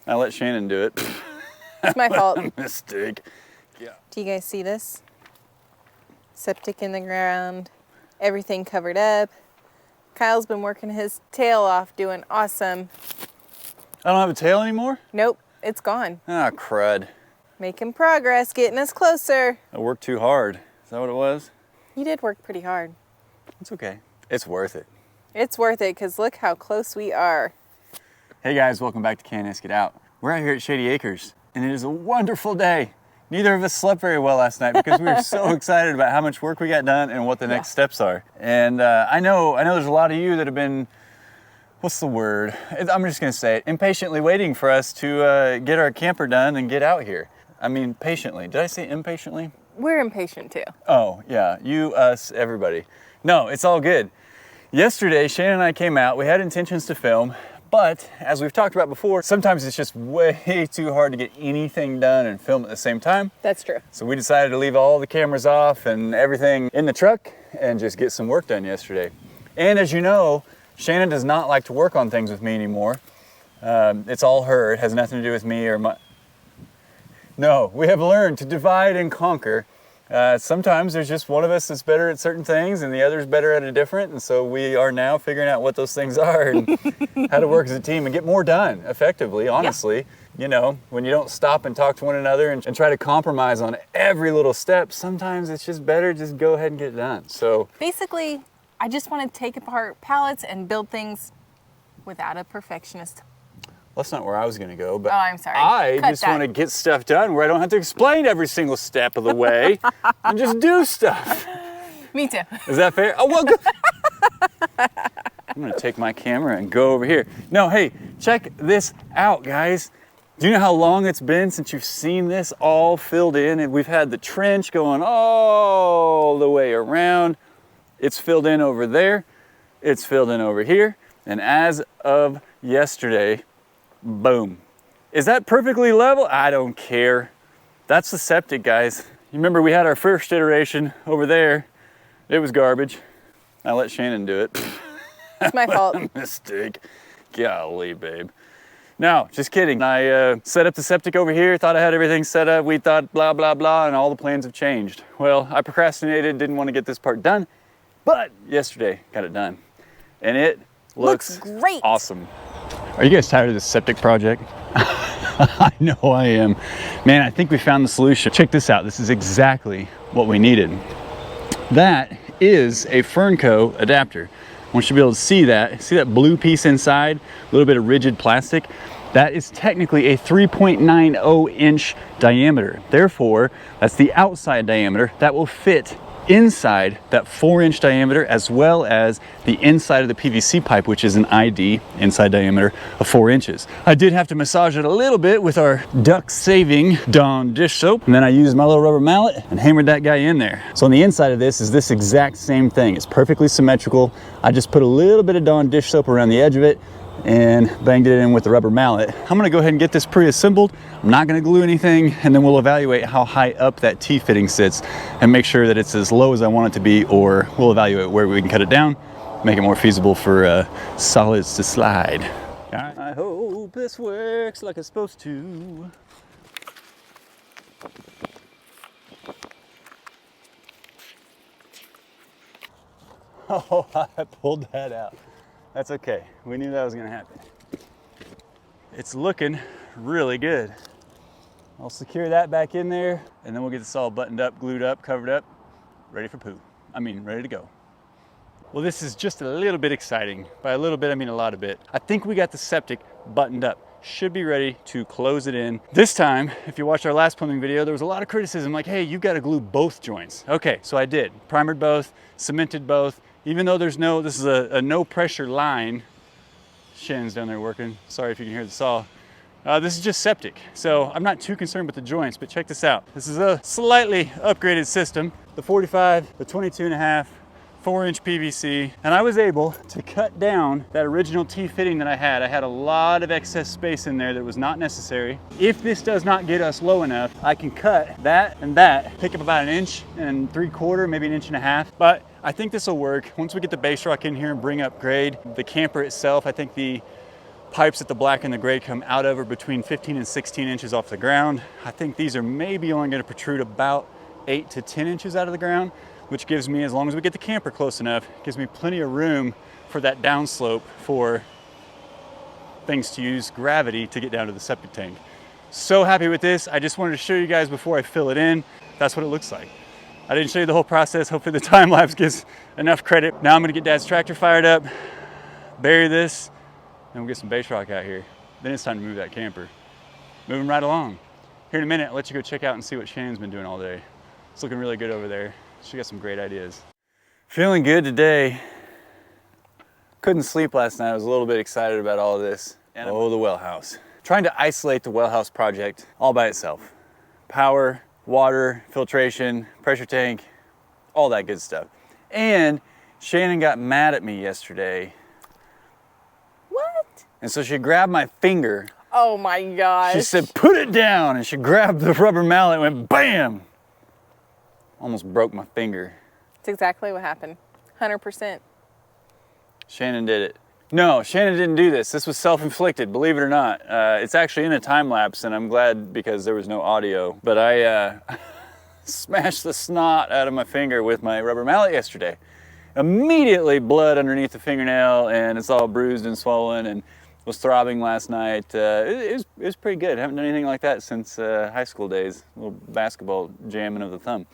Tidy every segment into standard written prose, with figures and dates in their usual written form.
I let Shannon do it. It's my fault. Mistake. Yeah. Do you guys see this? Septic in the ground, everything covered up. Kyle's been working his tail off, doing awesome. I don't have a tail anymore? Nope, it's gone. Ah, crud. Making progress, getting us closer. I worked too hard. Is that what it was? You did work pretty hard. It's okay. It's worth it. It's worth it, because look how close we are. Hey guys, welcome back to K&S Get Out. We're out here at Shady Acres, and it is a wonderful day. Neither of us slept very well last night because we were so excited about how much work we got done and what the next steps are. And I know there's a lot of you that have been, what's the word? I'm just gonna say it, impatiently waiting for us to get our camper done and get out here. I mean, patiently. Did I say impatiently? We're impatient too. Oh, yeah, you, us, everybody. No, it's all good. Yesterday, Shannon and I came out. We had intentions to film, but as we've talked about before, sometimes it's just way too hard to get anything done and film at the same time. That's true. So we decided to leave all the cameras off and everything in the truck and just get some work done yesterday. And as you know, Shannon does not like to work on things with me anymore. It's all her. It has nothing to do with me or my... No, we have learned to divide and conquer. Sometimes there's just one of us that's better at certain things and the other's better at a different, and so we are now figuring out what those things are and how to work as a team and get more done effectively, honestly. Yeah. You know, when you don't stop and talk to one another and try to compromise on every little step, sometimes it's just better just go ahead and get it done. So basically, I just want to take apart pallets and build things without a perfectionist. That's not where I was going to go, but oh, I'm sorry. I just want to get stuff done where I don't have to explain every single step of the way and just do stuff. Me too. Is that fair? Oh, well, good. I'm going to take my camera and go over here. No, hey, check this out, guys. Do you know how long it's been since you've seen this all filled in? And we've had the trench going all the way around. It's filled in over there. It's filled in over here. And as of yesterday, boom. Is that perfectly level? I don't care. That's the septic, guys. You remember we had our first iteration over there. It was garbage. I let Shannon do it. It's my fault. Mistake. Golly, babe. No, just kidding. I set up the septic over here, thought I had everything set up. We thought blah, blah, blah, and all the plans have changed. Well, I procrastinated, didn't want to get this part done, but yesterday got it done. And it looks great. Awesome. Are you guys tired of this septic project? I know I am. Man, I think we found the solution. Check this out. This is exactly what we needed. That is a Fernco adapter. I want you to be able to see that. See that blue piece inside? A little bit of rigid plastic. That is technically a 3.90 inch diameter. Therefore, that's the outside diameter that will fit inside that 4-inch diameter, as well as the inside of the PVC pipe, which is an ID inside diameter of 4 inches. I did have to massage it a little bit with our duck saving Dawn dish soap, and then I used my little rubber mallet and hammered that guy in there. So on the inside of this is this exact same thing. It's perfectly symmetrical. I just put a little bit of Dawn dish soap around the edge of it and banged it in with the rubber mallet. I'm gonna go ahead and get this pre-assembled. I'm not gonna glue anything, and then we'll evaluate how high up that T-fitting sits and make sure that it's as low as I want it to be, or we'll evaluate where we can cut it down, make it more feasible for solids to slide. All right. I hope this works like it's supposed to. Oh, I pulled that out. That's okay. We knew that was gonna happen. It's looking really good. I'll secure that back in there, and then we'll get this all buttoned up, glued up, covered up, ready for poo. I mean, ready to go. Well, this is just a little bit exciting. By a little bit, I mean a lot of bit. I think we got the septic buttoned up. Should be ready to close it in. This time, if you watched our last plumbing video, there was a lot of criticism like, hey, you've got to glue both joints. Okay, so I did. Primered both, cemented both. Even though there's no, this is a no pressure line. Shannon's down there working. Sorry if you can hear the saw. This is just septic. So I'm not too concerned with the joints, but check this out. This is a slightly upgraded system. The 45, the 22.5, 4-inch PVC, and I was able to cut down that original T-fitting that I had. I had a lot of excess space in there that was not necessary. If this does not get us low enough, I can cut that and that, pick up about 1 3/4 inches, maybe 1.5 inches. But I think this will work. Once we get the base rock in here and bring up grade, the camper itself, I think the pipes that the black and the gray come out of are between 15 and 16 inches off the ground. I think these are maybe only going to protrude about 8 to 10 inches out of the ground, which gives me, as long as we get the camper close enough, gives me plenty of room for that downslope for things to use gravity to get down to the septic tank. So happy with this. I just wanted to show you guys before I fill it in. That's what it looks like. I didn't show you the whole process. Hopefully the time lapse gives enough credit. Now I'm gonna get Dad's tractor fired up, bury this, and we'll get some base rock out here. Then it's time to move that camper. Moving right along. Here in a minute, I'll let you go check out and see what Shannon's been doing all day. It's looking really good over there. She got some great ideas. Feeling good today. Couldn't sleep last night. I was a little bit excited about all of this. Oh, the well house. Trying to isolate the well house project all by itself. Power, water, filtration, pressure tank, all that good stuff. And Shannon got mad at me yesterday. What? And so she grabbed my finger. Oh my gosh. She said, put it down. And she grabbed the rubber mallet and went bam. Almost broke my finger. That's exactly what happened. 100%. Shannon did it. No, Shannon didn't do this. This was self-inflicted, believe it or not. It's actually in a time lapse, and I'm glad because there was no audio. But I smashed the snot out of my finger with my rubber mallet yesterday. Immediately blood underneath the fingernail, and it's all bruised and swollen, and was throbbing last night. It was pretty good. I haven't done anything like that since high school days. A little basketball jamming of the thumb.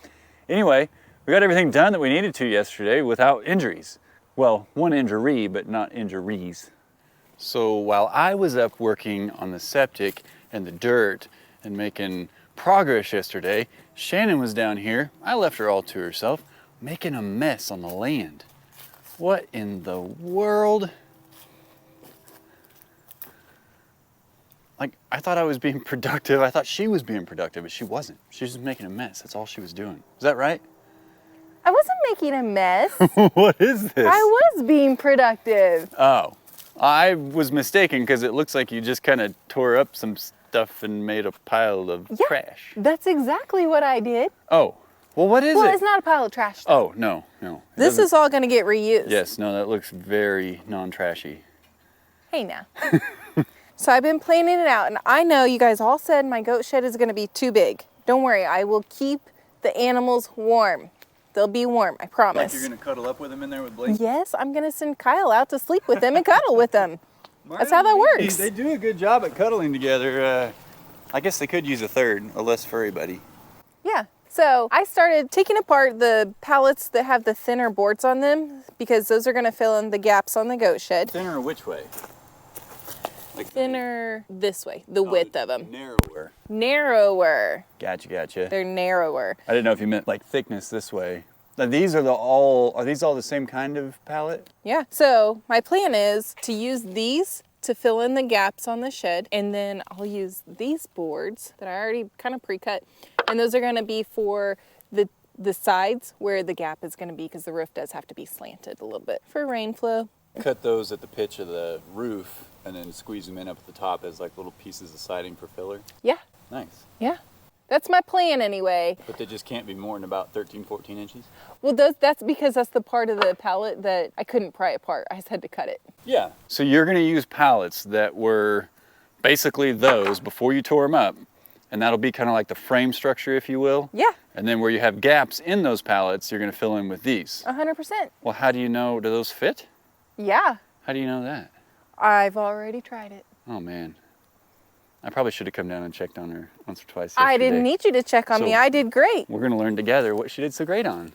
Anyway, we got everything done that we needed to yesterday without injuries. Well, one injury, but not injuries. So while I was up working on the septic and the dirt and making progress yesterday, Shannon was down here. I left her all to herself, making a mess on the land. What in the world? Like, I thought I was being productive. I thought she was being productive, but she wasn't. She was just making a mess. That's all she was doing. Is that right? I wasn't making a mess. What is this? I was being productive. Oh, I was mistaken because it looks like you just kind of tore up some stuff and made a pile of trash. That's exactly what I did. Oh, well, what is it? Well, it's not a pile of trash, though. Oh, no. This is all going to get reused. Yes, no, that looks very non-trashy. Hey, now. So I've been planning it out, and I know you guys all said my goat shed is going to be too big. Don't worry, I will keep the animals warm. They'll be warm, I promise. Like you're going to cuddle up with them in there with Blake? Yes, I'm going to send Kyle out to sleep with them and cuddle with them. That's how that works. They do a good job at cuddling together. I guess they could use a third, a less furry buddy. Yeah. So I started taking apart the pallets that have the thinner boards on them because those are going to fill in the gaps on the goat shed. Thinner which way? Like Thinner this way, the width of them. Narrower. Narrower. Gotcha. They're narrower. I didn't know if you meant like thickness this way. Now these are are these all the same kind of pallet? Yeah. So my plan is to use these to fill in the gaps on the shed, and then I'll use these boards that I already kind of pre-cut, and those are going to be for the sides where the gap is going to be because the roof does have to be slanted a little bit for rain flow. Cut those at the pitch of the roof and then squeeze them in up at the top as like little pieces of siding for filler? Yeah. Nice. Yeah. That's my plan anyway. But they just can't be more than about 13, 14 inches? Well, that's because that's the part of the pallet that I couldn't pry apart. I just had to cut it. Yeah. So you're going to use pallets that were basically those before you tore them up, and that'll be kind of like the frame structure, if you will? Yeah. And then where you have gaps in those pallets, you're going to fill in with these. 100%. Well, how do you know? Do those fit? Yeah. How do you know that? I've already tried it. Oh, man. I probably should have come down and checked on her once or twice yesterday. I didn't need you to check on me. I did great. We're going to learn together what she did so great on.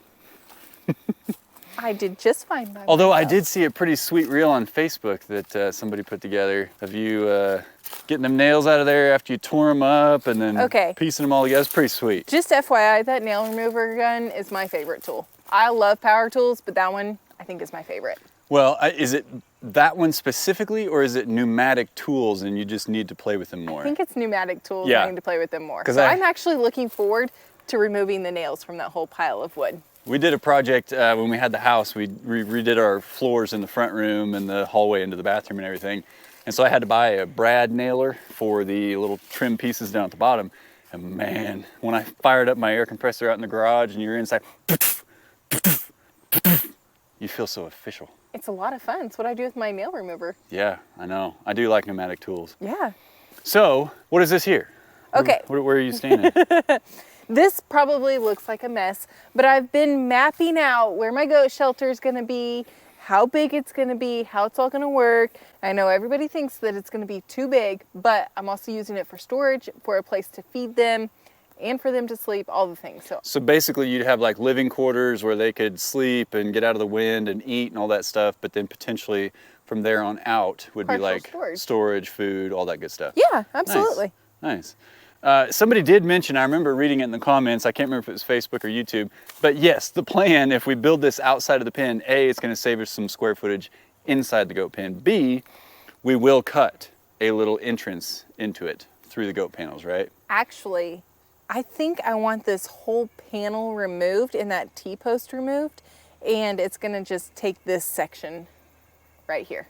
I did just fine by Although myself. I did see a pretty sweet reel on Facebook that somebody put together of you getting them nails out of there after you tore them up and then piecing them all together. It's pretty sweet. Just FYI, that nail remover gun is my favorite tool. I love power tools, but that one I think is my favorite. Well, is it that one specifically, or is it pneumatic tools and you just need to play with them more? I think it's pneumatic tools. Yeah. I need to play with them more. 'Cause So I'm actually looking forward to removing the nails from that whole pile of wood. We did a project when we had the house. We redid our floors in the front room and the hallway into the bathroom and everything. And so I had to buy a brad nailer for the little trim pieces down at the bottom. And man, when I fired up my air compressor out in the garage and you're inside, you feel so official. It's a lot of fun. It's what I do with my nail remover. Yeah, I know. I do like pneumatic tools. Yeah. So, what is this here? Okay. Where are you standing? This probably looks like a mess, but I've been mapping out where my goat shelter is going to be, how big it's going to be, how it's all going to work. I know everybody thinks that it's going to be too big, but I'm also using it for storage, for a place to feed them, and for them to sleep, all the things. So basically you'd have like living quarters where they could sleep and get out of the wind and eat and all that stuff, but then potentially from there on out would partial be like storage, food, all that good stuff. Yeah, absolutely. Nice. Somebody did mention, I remember reading it in the comments, I can't remember if it was Facebook or YouTube, but yes, the plan, if we build this outside of the pen, A, it's going to save us some square footage inside the goat pen. B, we will cut a little entrance into it through the goat panels, right? Actually, I think I want this whole panel removed and that T-post removed, and it's going to just take this section right here.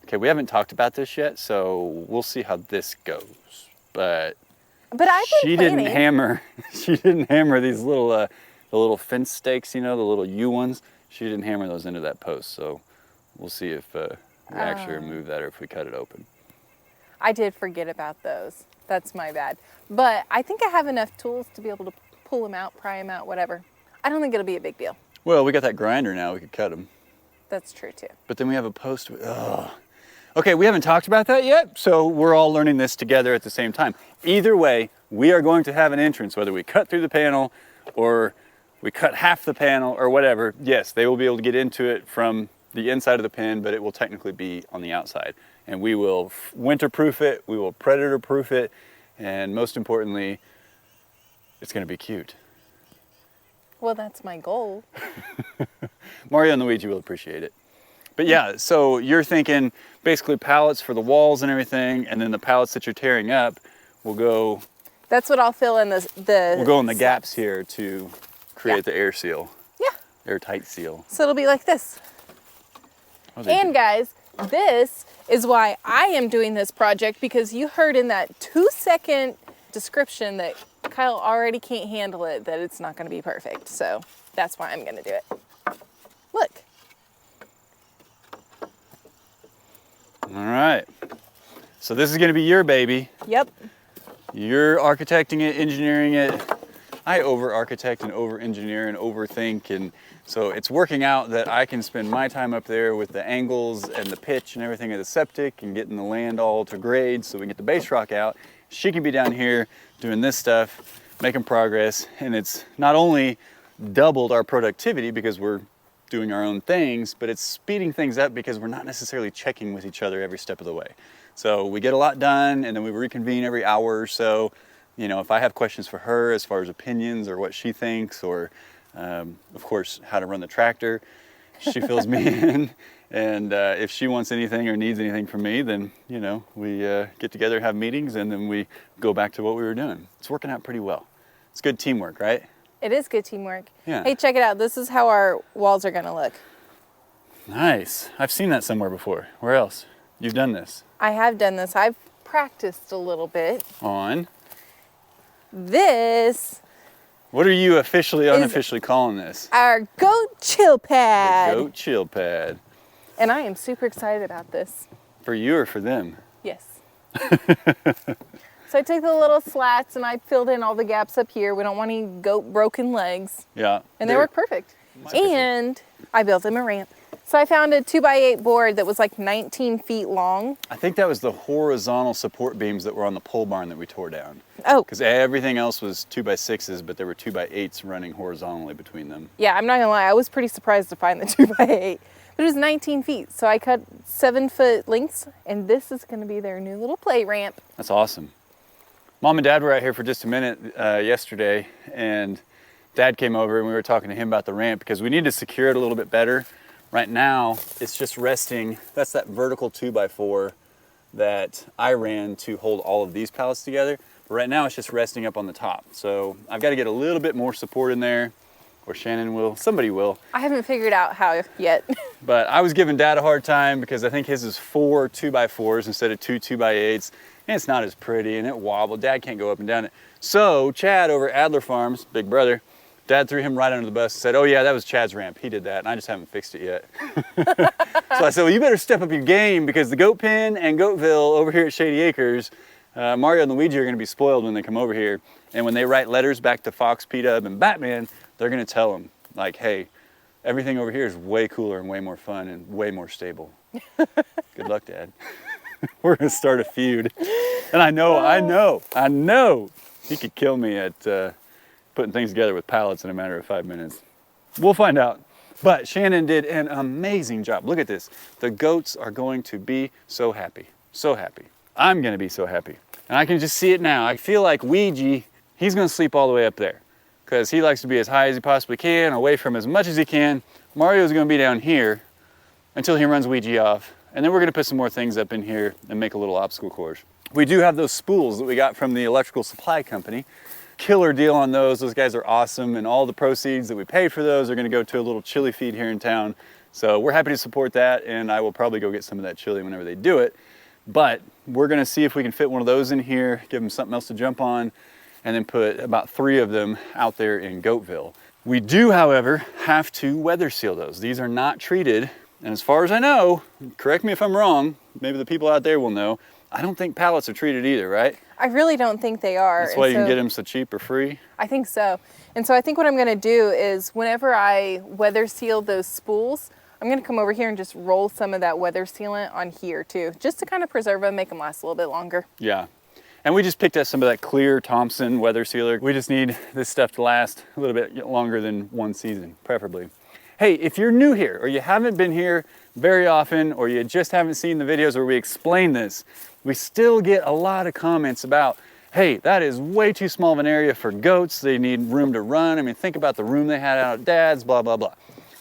Okay, we haven't talked about this yet, so we'll see how this goes. But she didn't hammer these little the little fence stakes, you know, the little U ones. She didn't hammer those into that post, so we'll see if we actually remove that or if we cut it open. I did forget about those. That's my bad. But I think I have enough tools to be able to pull them out, pry them out, whatever. I don't think it'll be a big deal. Well, we got that grinder now, we could cut them. That's true too. But then we have a post. Okay, we haven't talked about that yet, so we're all learning this together at the same time. Either way, we are going to have an entrance, whether we cut through the panel or we cut half the panel or whatever. Yes, they will be able to get into it from the inside of the pen, but it will technically be on the outside. And we will winter-proof it, we will predator-proof it, and most importantly, it's going to be cute. Well, that's my goal. Mario and Luigi will appreciate it. But yeah, so you're thinking basically pallets for the walls and everything, and then the pallets that you're tearing up will go... That's what I'll fill in the We'll go in the gaps here to create the air seal. Yeah. Airtight seal. So it'll be like this. And guys, this is why I am doing this project, because you heard in that 2-second description that Kyle already can't handle it, that it's not going to be perfect. So that's why I'm going to do it. Look. All right. So this is going to be your baby. Yep. You're architecting it, engineering it. I over-architect and over-engineer and overthink, and so it's working out that I can spend my time up there with the angles and the pitch and everything of the septic and getting the land all to grade so we can get the base rock out. She can be down here doing this stuff, making progress, and it's not only doubled our productivity because we're doing our own things, but it's speeding things up because we're not necessarily checking with each other every step of the way. So we get a lot done and then we reconvene every hour or so. You know, if I have questions for her as far as opinions or what she thinks, or of course, how to run the tractor, she fills me in. And if she wants anything or needs anything from me, then, you know, we get together, have meetings, and then we go back to what we were doing. It's working out pretty well. It's good teamwork, right? It is good teamwork. Yeah. Hey, check it out. This is how our walls are going to look. Nice. I've seen that somewhere before. Where else? You've done this? I have done this. I've practiced a little bit. On? This. What are you officially, unofficially calling this? Our goat chill pad. The goat chill pad. And I am super excited about this. For you or for them? Yes. So I took the little slats and I filled in all the gaps up here. We don't want any goat broken legs. Yeah. And they work perfect. And I built them a ramp. So I found a 2x8 board that was like 19 feet long. I think that was the horizontal support beams that were on the pole barn that we tore down. Oh. Because everything else was 2x6s, but there were 2x8s running horizontally between them. Yeah, I'm not gonna lie, I was pretty surprised to find the 2x8. But it was 19 feet, so I cut 7-foot lengths, and this is gonna be their new little play ramp. That's awesome. Mom and Dad were out here for just a minute yesterday, and Dad came over and we were talking to him about the ramp because we need to secure it a little bit better. Right now, it's just resting. That's that vertical 2x4 that I ran to hold all of these pallets together. But right now, it's just resting up on the top. So I've got to get a little bit more support in there, or Shannon will, somebody will. I haven't figured out how yet. But I was giving Dad a hard time because I think his is 4 2x4s instead of 2 2x8s. And it's not as pretty and it wobbled. Dad can't go up and down it. So Chad over at Adler Farms, big brother, Dad threw him right under the bus and said, oh yeah, that was Chad's ramp. He did that, and I just haven't fixed it yet. So I said, well, you better step up your game because the goat pen and Goatville over here at Shady Acres, Mario and Luigi are gonna be spoiled when they come over here. And when they write letters back to Fox, P-Dub, and Batman, they're gonna tell them, like, hey, everything over here is way cooler and way more fun and way more stable. Good luck, Dad. We're gonna start a feud. And I know he could kill me at putting things together with pallets in a matter of 5 minutes. We'll find out. But Shannon did an amazing job. Look at this. The goats are going to be so happy. So happy. I'm gonna be so happy. And I can just see it now. I feel like Ouija, he's gonna sleep all the way up there because he likes to be as high as he possibly can, away from as much as he can. Mario's gonna be down here until he runs Ouija off. And then we're gonna put some more things up in here and make a little obstacle course. We do have those spools that we got from the electrical supply company. Killer deal on those. Those guys are awesome, and all the proceeds that we paid for those are gonna go to a little chili feed here in town. So we're happy to support that, and I will probably go get some of that chili whenever they do it. But we're gonna see if we can fit one of those in here, give them something else to jump on, and then put about 3 of them out there in Goatville. We do, however, have to weather seal those. These are not treated, and as far as I know, correct me if I'm wrong, maybe the people out there will know, I don't think pallets are treated either, right? I really don't think they are. That's why you can get them so cheap or free? I think so. And so I think what I'm gonna do is whenever I weather seal those spools, I'm gonna come over here and just roll some of that weather sealant on here too, just to kind of preserve them, make them last a little bit longer. Yeah. And we just picked up some of that clear Thompson weather sealer. We just need this stuff to last a little bit longer than 1 season, preferably. Hey, if you're new here or you haven't been here very often or you just haven't seen the videos where we explain this, we still get a lot of comments about, hey, that is way too small of an area for goats. They need room to run. I mean, think about the room they had out at Dad's, blah, blah, blah.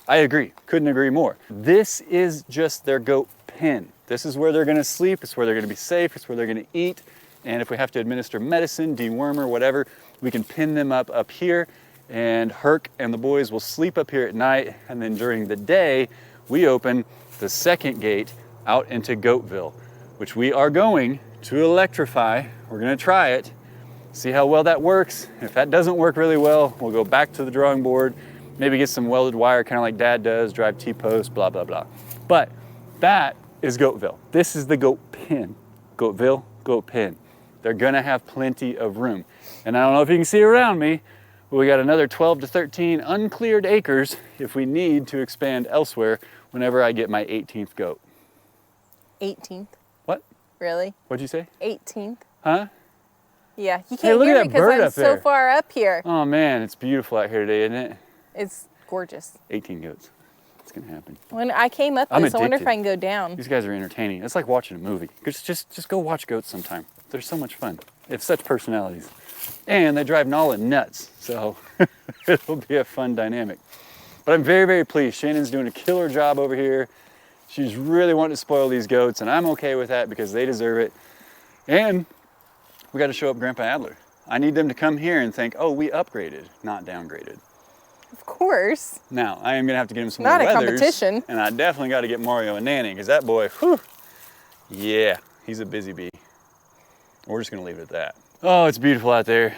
I agree, couldn't agree more. This is just their goat pen. This is where they're gonna sleep, it's where they're gonna be safe, it's where they're gonna eat. And if we have to administer medicine, dewormer, whatever, we can pin them up here, and Herc and the boys will sleep up here at night, and then during the day, we open the second gate out into Goatville, which we are going to electrify. We're gonna try it, see how well that works. If that doesn't work really well, we'll go back to the drawing board, maybe get some welded wire, kind of like Dad does, drive T-post, blah, blah, blah. But that is Goatville. This is the goat pen. Goatville, goat pen. They're gonna have plenty of room. And I don't know if you can see around me, but we got another 12 to 13 uncleared acres if we need to expand elsewhere whenever I get my 18th goat. 18th. What? Really? What'd you say? 18th. Huh? Yeah, you Hey, can't look hear at me that because bird I'm up so there. far up here. Oh man, it's beautiful out here today, isn't it? It's gorgeous. 18 goats. It's gonna happen. When I came up I'm this, I wonder if addicted. I can go down. These guys are entertaining. It's like watching a movie. Just go watch goats sometime. They're so much fun. They have such personalities. And they drive Nala nuts, so it'll be a fun dynamic. But I'm very, very pleased. Shannon's doing a killer job over here. She's really wanting to spoil these goats, and I'm okay with that because they deserve it. And we got to show up Grandpa Adler. I need them to come here and think, oh, we upgraded, not downgraded. Of course. Now, I am going to have to get him some Not more a weathers, competition. and I definitely got to get Mario a nanny because that boy, whew, yeah, he's a busy bee. We're just going to leave it at that. Oh, it's beautiful out there.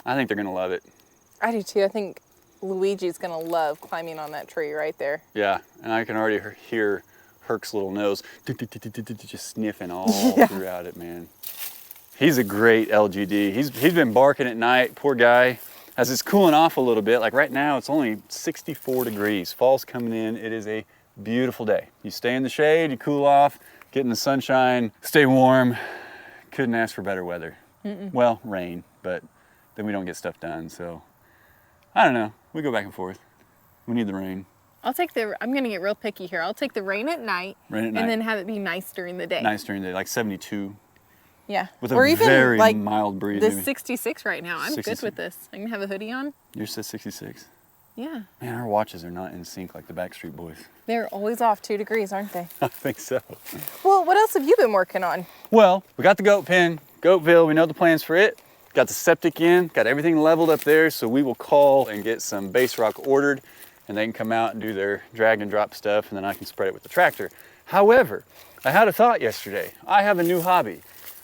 I think they're going to love it. I do too. I think Luigi's gonna love climbing on that tree right there. Yeah, and I can already hear Herc's little nose just sniffing all throughout it, man. He's a great LGD. He's been barking at night, poor guy. As it's cooling off a little bit, like right now it's only 64 degrees. Fall's coming in, it is a beautiful day. You stay in the shade, you cool off, get in the sunshine, stay warm. Couldn't ask for better weather. Well, rain, but then we don't get stuff done, so I don't know. We go back and forth. We need the rain. I'm gonna get real picky here. I'll take the rain at night. Rain at night. And then have it be nice during the day. Nice during the day, like 72. Yeah. With or a even very like mild breeze. this maybe. 66 right now. I'm good 66. with this. I can have a hoodie on. Yours says 66. Yeah. Man, our watches are not in sync like the Backstreet Boys. They're always off 2 degrees, aren't they? I think so. Well, what else have you been working on? Well, we got the goat pen, Goatville, we know the plans for it. Got the septic in, got everything leveled up there, so we will call and get some base rock ordered, and they can come out and do their drag and drop stuff, and then I can spread it with the tractor. However, I had a thought yesterday. I have a new hobby,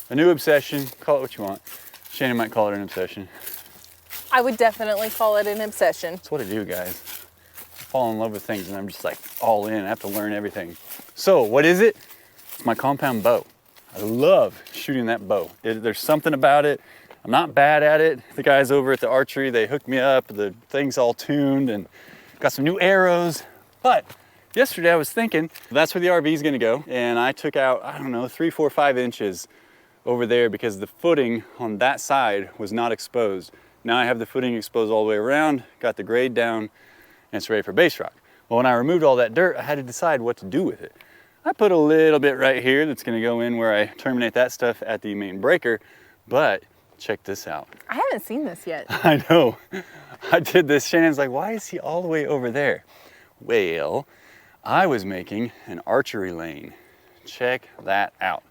a new obsession, call it what you want. Shannon might call it an obsession. I would definitely call it an obsession. That's what I do, guys. I fall in love with things and I'm just like all in. I have to learn everything. So what is it? It's my compound bow. I love shooting that bow. There's something about it. I'm not bad at it. The guys over at the archery, they hooked me up. The thing's all tuned and got some new arrows. But yesterday I was thinking, that's where the RV is gonna go. And I took out, I don't know, 3, 4, 5 inches over there because the footing on that side was not exposed. Now I have the footing exposed all the way around, got the grade down, and it's ready for base rock. Well, when I removed all that dirt, I had to decide what to do with it. I put a little bit right here that's gonna go in where I terminate that stuff at the main breaker, but check this out. I haven't seen this yet. I know. I did this. Shannon's like, why is he all the way over there? Well, I was making an archery lane. Check that out.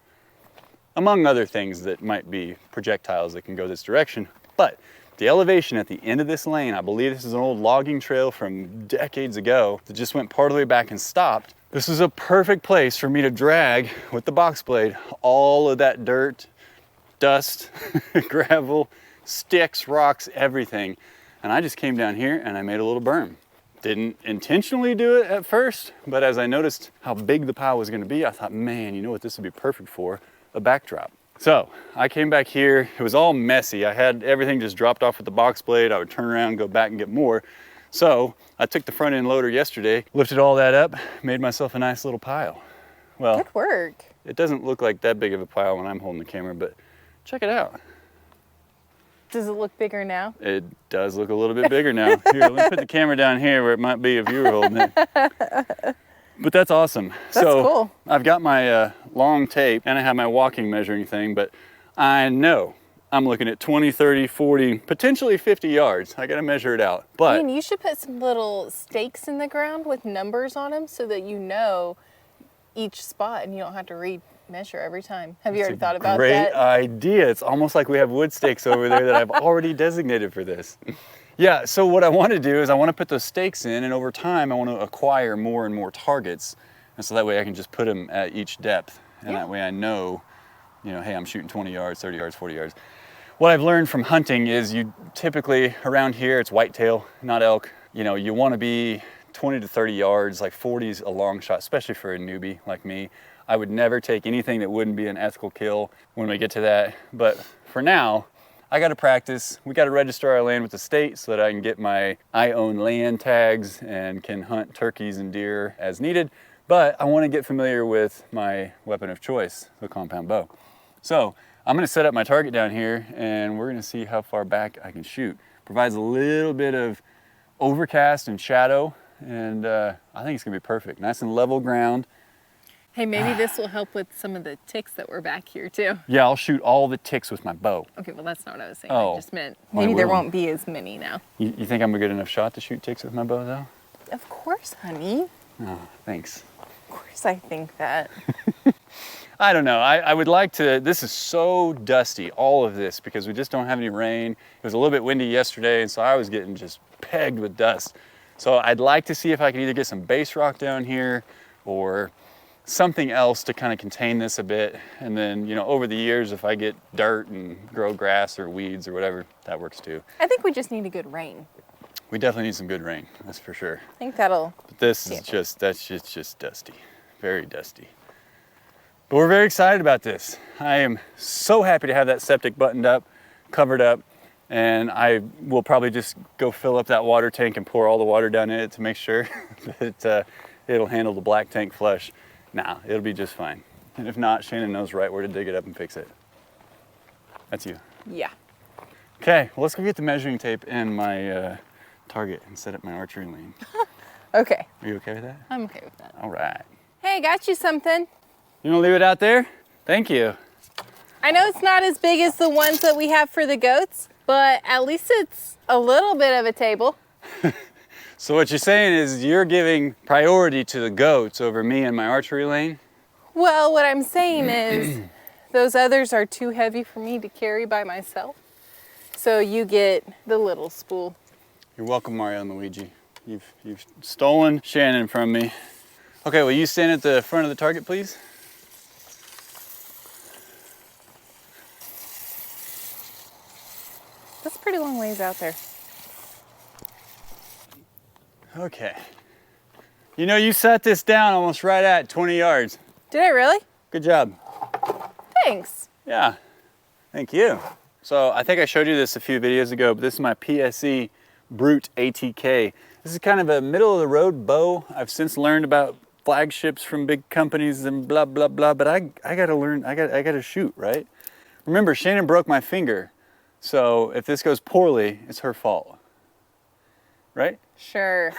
Among other things that might be projectiles that can go this direction, but the elevation at the end of this lane, I believe this is an old logging trail from decades ago that just went part of the way back and stopped. This is a perfect place for me to drag with the box blade all of that dirt, dust, gravel, sticks, rocks, everything. And I just came down here and I made a little berm. Didn't intentionally do it at first, but as I noticed how big the pile was gonna be, I thought, man, you know what this would be perfect for? A backdrop. So I came back here, it was all messy. I had everything just dropped off with the box blade. I would turn around, go back and get more. So I took the front end loader yesterday, lifted all that up, made myself a nice little pile. Well, Good work. it doesn't look like that big of a pile when I'm holding the camera, but check it out. Does it look bigger now? It does look a little bit bigger now. Here, let me put the camera down here where it might be if you were holding it. But that's awesome. That's cool. I've got my long tape and I have my walking measuring thing, but I know I'm looking at 20, 30, 40, potentially 50 yards. I gotta measure it out. But I mean, you should put some little stakes in the ground with numbers on them so that you know each spot and you don't have to measure every time. Have you ever thought about that? Great idea. It's almost like we have wood stakes over there that I've already designated for this. Yeah, so what I want to do is I want to put those stakes in, and over time I want to acquire more and more targets, and so that way I can just put them at each depth, and that way I know, hey, I'm shooting 20 yards, 30 yards, 40 yards. What I've learned from hunting is you typically, around here, it's whitetail, not elk. You want to be 20 to 30 yards, like 40 is a long shot, especially for a newbie like me. I would never take anything that wouldn't be an ethical kill when we get to that, but for now, I got to practice. We got to register our land with the state so that I can get my I own land tags and can hunt turkeys and deer as needed. But I want to get familiar with my weapon of choice, the compound bow. So I'm going to set up my target down here and we're going to see how far back I can shoot. Provides a little bit of overcast and shadow, and I think it's going to be perfect. Nice and level ground. Hey, maybe this will help with some of the ticks that were back here too. Yeah, I'll shoot all the ticks with my bow. Okay, well that's not what I was saying. Oh. I just meant maybe there won't be as many now. You think I'm a good enough shot to shoot ticks with my bow though? Of course, honey. Oh, thanks. Of course I think that. I don't know, I would like to, this is so dusty, all of this, because we just don't have any rain. It was a little bit windy yesterday, and so I was getting just pegged with dust. So I'd like to see if I can either get some base rock down here or something else to kind of contain this a bit. And then, over the years, if I get dirt and grow grass or weeds or whatever, that works too. I think we just need a good rain. We definitely need some good rain, that's for sure. I think that'll... But this is just dusty, very dusty. But we're very excited about this. I am so happy to have that septic buttoned up, covered up, and I will probably just go fill up that water tank and pour all the water down in it to make sure that it'll handle the black tank flush. Nah, it'll be just fine. And if not, Shannon knows right where to dig it up and fix it. That's you. Yeah. Okay, well, let's go get the measuring tape and my target and set up my archery lane. Okay. Are you okay with that? I'm okay with that. All right. Hey, got you something. You wanna leave it out there? Thank you. I know it's not as big as the ones that we have for the goats, but at least it's a little bit of a table. So what you're saying is you're giving priority to the goats over me and my archery lane? Well, what I'm saying is those others are too heavy for me to carry by myself. So you get the little spool. You're welcome, Mario and Luigi. You've stolen Shannon from me. Okay, will you stand at the front of the target, please? That's a pretty long ways out there. Okay. You know, you set this down almost right at 20 yards. Did I really? Good job. Thanks. Yeah, thank you. So I think I showed you this a few videos ago, but this is my PSE Brute ATK. This is kind of a middle of the road bow. I've since learned about flagships from big companies and blah, blah, blah, but I gotta learn, I gotta shoot, right? Remember, Shannon broke my finger. So if this goes poorly, it's her fault, right? Sure.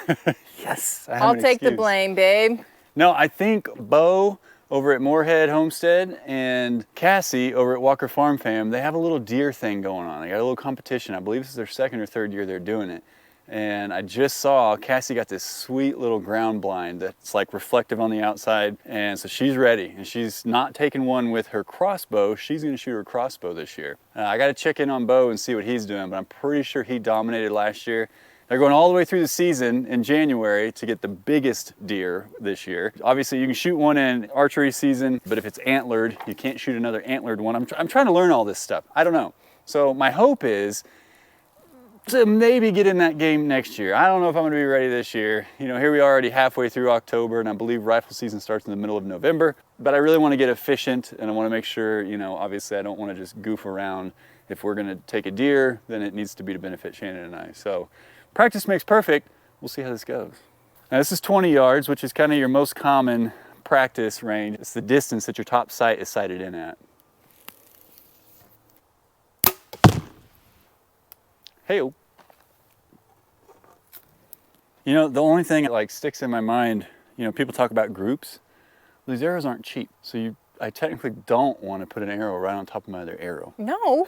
Yes, I'll take the blame, babe. No, I think Bo over at Moorhead Homestead and Cassie over at Walker Farm Fam, they have a little deer thing going on. They got a little competition. I believe this is their second or third year they're doing it. And I just saw Cassie got this sweet little ground blind that's like reflective on the outside. And so she's ready, and she's not taking one with her crossbow. She's gonna shoot her crossbow this year. I gotta check in on Bo and see what he's doing, but I'm pretty sure he dominated last year. They're going all the way through the season in January to get the biggest deer this year. Obviously you can shoot one in archery season, but if it's antlered, you can't shoot another antlered one. I'm trying to learn all this stuff. I don't know. So my hope is to maybe get in that game next year. I don't know if I'm gonna be ready this year. You know, here we are already halfway through October, and I believe rifle season starts in the middle of November, but I really wanna get efficient, and I wanna make sure, you know, obviously I don't wanna just goof around. If we're gonna take a deer, then it needs to be to benefit Shannon and I. So practice makes perfect. We'll see how this goes. Now this is 20 yards, which is kind of your most common practice range. It's the distance that your top sight is sighted in at. Hey-o. You know, the only thing that like sticks in my mind, you know, people talk about groups. These arrows aren't cheap, so I technically don't want to put an arrow right on top of my other arrow. No.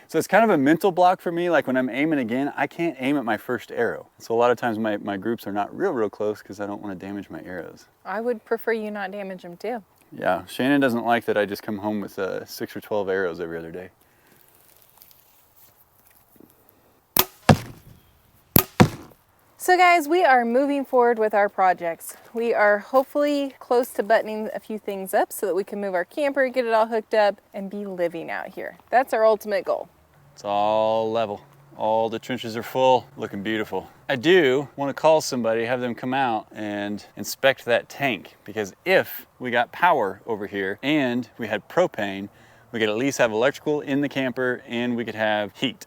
So it's kind of a mental block for me. Like when I'm aiming again, I can't aim at my first arrow. So a lot of times my groups are not real close because I don't want to damage my arrows. I would prefer you not damage them too. Yeah, Shannon doesn't like that I just come home with 6 or 12 arrows every other day. So guys, we are moving forward with our projects. We are hopefully close to buttoning a few things up so that we can move our camper, get it all hooked up, and be living out here. That's our ultimate goal. It's all level. All the trenches are full, looking beautiful. I do want to call somebody, have them come out and inspect that tank, because if we got power over here and we had propane, we could at least have electrical in the camper and we could have heat.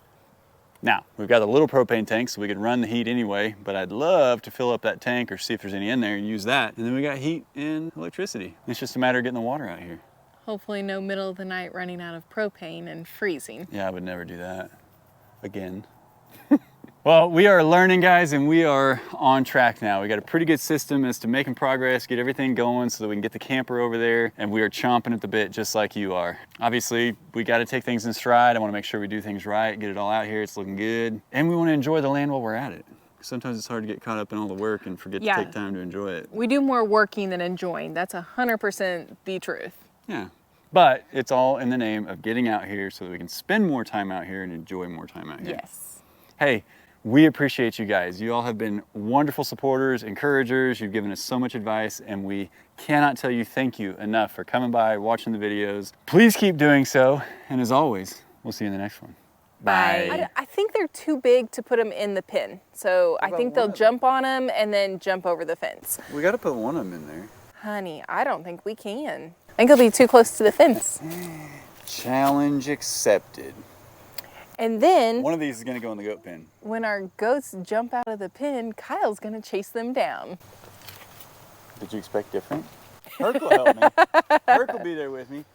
Now, we've got a little propane tank, so we could run the heat anyway, but I'd love to fill up that tank or see if there's any in there and use that. And then we got heat and electricity. It's just a matter of getting the water out here. Hopefully no middle of the night running out of propane and freezing. Yeah, I would never do that again. Well, we are learning, guys, and we are on track now. We got a pretty good system as to making progress, get everything going so that we can get the camper over there, and we are chomping at the bit just like you are. Obviously, we got to take things in stride. I want to make sure we do things right, get it all out here, it's looking good, and we want to enjoy the land while we're at it. Sometimes it's hard to get caught up in all the work and forget to take time to enjoy it. We do more working than enjoying. That's 100% the truth. Yeah, but it's all in the name of getting out here so that we can spend more time out here and enjoy more time out here. Yes. Hey, we appreciate you guys. You all have been wonderful supporters, encouragers. You've given us so much advice, and we cannot tell you thank you enough for coming by, watching the videos. Please keep doing so, and as always, we'll see you in the next one. Bye. I think they're too big to put them in the pen, so I think they'll jump on them and then jump over the fence. We got to put one of them in there. Honey, I don't think we can. I think it'll be too close to the fence. Challenge accepted. And then one of these is going to go in the goat pen. When our goats jump out of the pen, Kyle's going to chase them down. Did you expect different? Herc will help me. Herc will be there with me.